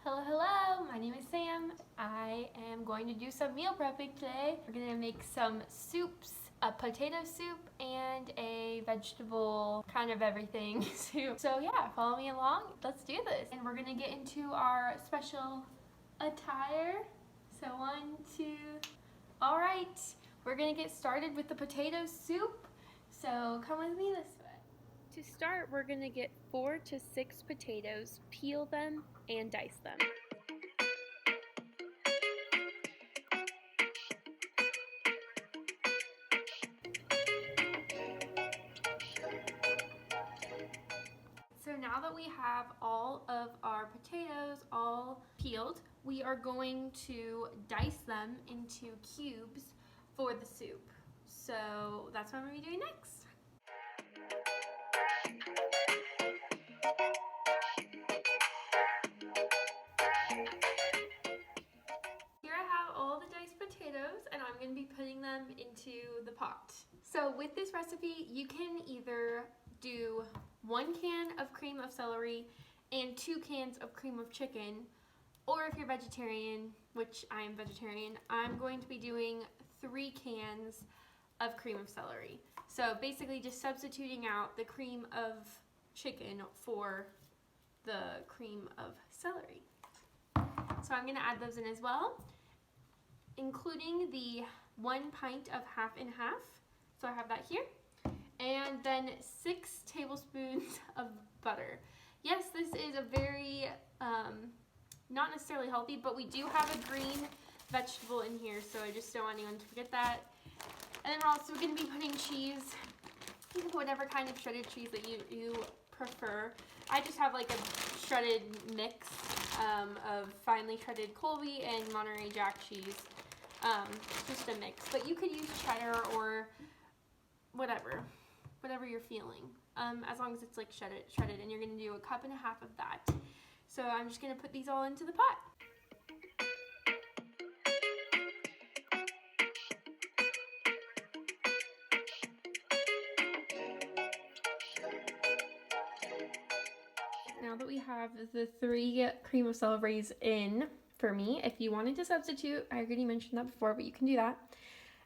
Hello, hello, my name is Sam. I am going to do some meal prepping today. We're gonna make some soups, a potato soup and a vegetable kind of everything soup. So yeah, follow me along, let's do this. And we're gonna get into our special attire. So 1, 2, all right. We're gonna get started with the potato soup. So come with me this way. To start, we're gonna get 4 to 6 potatoes, peel them, and dice them. So now that we have all of our potatoes all peeled, we are going to dice them into cubes for the soup. So that's what I'm gonna be doing next. Here I have all the diced potatoes and I'm going to be putting them into the pot. So with this recipe, you can either do 1 can of cream of celery and 2 cans of cream of chicken, or if you're vegetarian, which I am vegetarian, I'm going to be doing 3 cans of cream of celery. So basically just substituting out the cream of chicken for the cream of celery. So I'm going to add those in as well, including the 1 pint of half and half. So I have that here. And then 6 tablespoons of butter. Yes, this is a very, not necessarily healthy, but we do have a green vegetable in here, so I just don't want anyone to forget that. And then we're also going to be putting cheese, whatever kind of shredded cheese that you prefer. I just have like a shredded mix of finely shredded Colby and Monterey Jack cheese. Just a mix, but you could use cheddar or whatever you're feeling, as long as it's like shredded, and you're going to do 1.5 cups of that. So I'm just going to put these all into the pot. Now that we have the 3 cream of celeries in, for me, if you wanted to substitute, I already mentioned that before, but you can do that.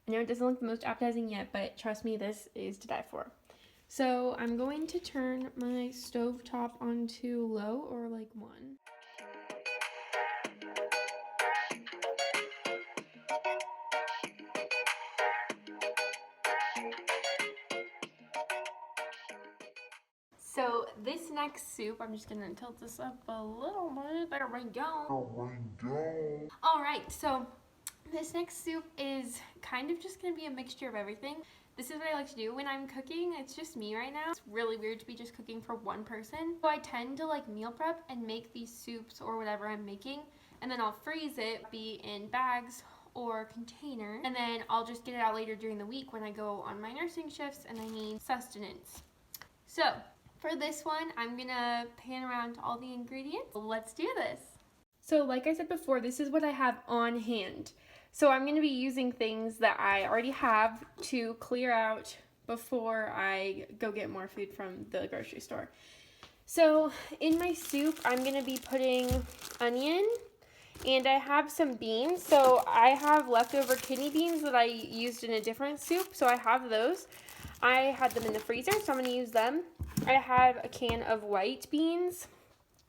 I know it doesn't look the most appetizing yet, but trust me, this is to die for. So I'm going to turn my stove top onto low, or like 1. So this next soup, I'm just gonna tilt this up a little bit. There we go. All right, so this next soup is kind of just gonna be a mixture of everything. This is what I like to do when I'm cooking. It's just me right now. It's really weird to be just cooking for one person. So I tend to like meal prep and make these soups or whatever I'm making, and then I'll freeze it, be in bags or container, and then I'll just get it out later during the week when I go on my nursing shifts and I need sustenance. So for this one, I'm gonna pan around all the ingredients. Let's do this. So like I said before, this is what I have on hand. So I'm gonna be using things that I already have to clear out before I go get more food from the grocery store. So in my soup, I'm gonna be putting onion, and I have some beans. So I have leftover kidney beans that I used in a different soup, so I have those. I had them in the freezer, so I'm gonna use them. I have a can of white beans,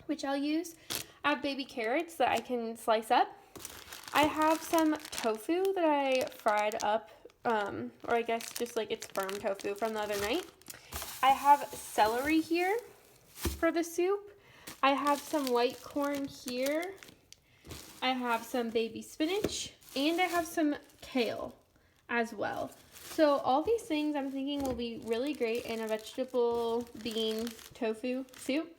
which I'll use. I have baby carrots that I can slice up. I have some tofu that I fried up, or I guess just like it's firm tofu from the other night. I have celery here for the soup. I have some white corn here. I have some baby spinach, and I have some kale as well. So all these things I'm thinking will be really great in a vegetable bean tofu soup.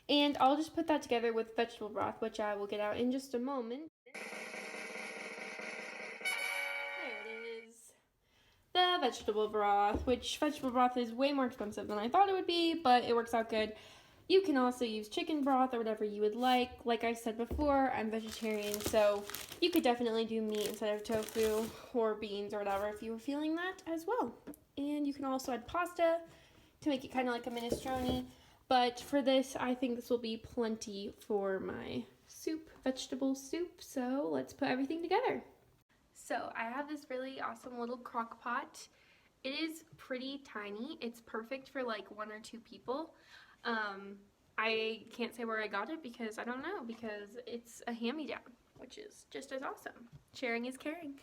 And I'll just put that together with vegetable broth, which I will get out in just a moment. There it is. The vegetable broth, which vegetable broth is way more expensive than I thought it would be, but it works out good. You can also use chicken broth or whatever you would like. Like I said before, I'm vegetarian, so you could definitely do meat instead of tofu or beans or whatever if you were feeling that as well. And you can also add pasta to make it kind of like a minestrone. But for this, I think this will be plenty for my soup, vegetable soup. So let's put everything together. So I have this really awesome little crock pot. It is pretty tiny. It's perfect for like 1 or 2 people. I can't say where I got it because I don't know, because it's a hand-me-down, which is just as awesome. Sharing is caring.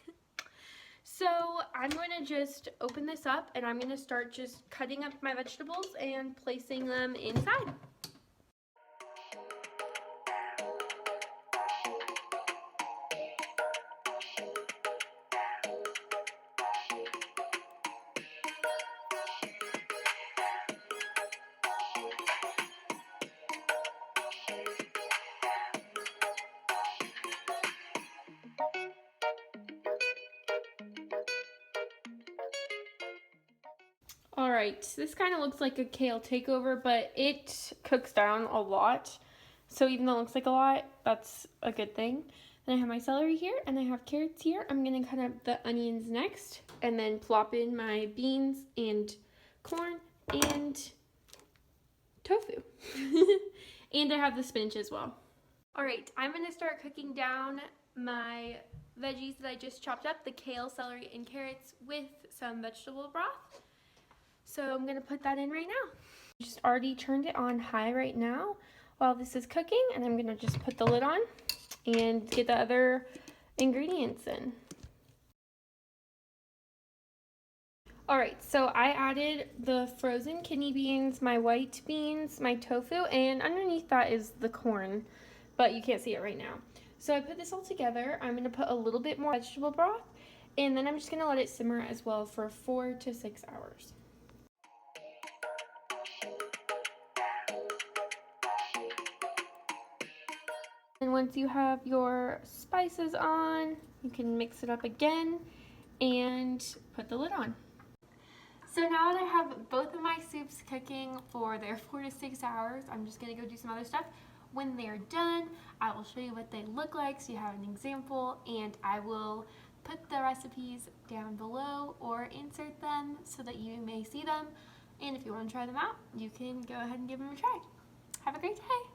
So I'm going to just open this up and I'm going to start just cutting up my vegetables and placing them inside. Alright, this kind of looks like a kale takeover, but it cooks down a lot. So even though it looks like a lot, that's a good thing. Then I have my celery here, and I have carrots here. I'm going to cut up the onions next, and then plop in my beans and corn and tofu. And I have the spinach as well. Alright, I'm going to start cooking down my veggies that I just chopped up, the kale, celery, and carrots with some vegetable broth. So I'm going to put that in right now. Just already turned it on high right now while this is cooking, and I'm going to just put the lid on and get the other ingredients in. Alright, so I added the frozen kidney beans, my white beans, my tofu, and underneath that is the corn, but you can't see it right now. So I put this all together. I'm going to put a little bit more vegetable broth, and then I'm just going to let it simmer as well for 4 to 6 hours. And once you have your spices on, you can mix it up again and put the lid on. So now that I have both of my soups cooking for their 4 to 6 hours, I'm just going to go do some other stuff. When they're done, I will show you what they look like so you have an example, and I will put the recipes down below or insert them so that you may see them. And if you want to try them out, you can go ahead and give them a try. Have a great day!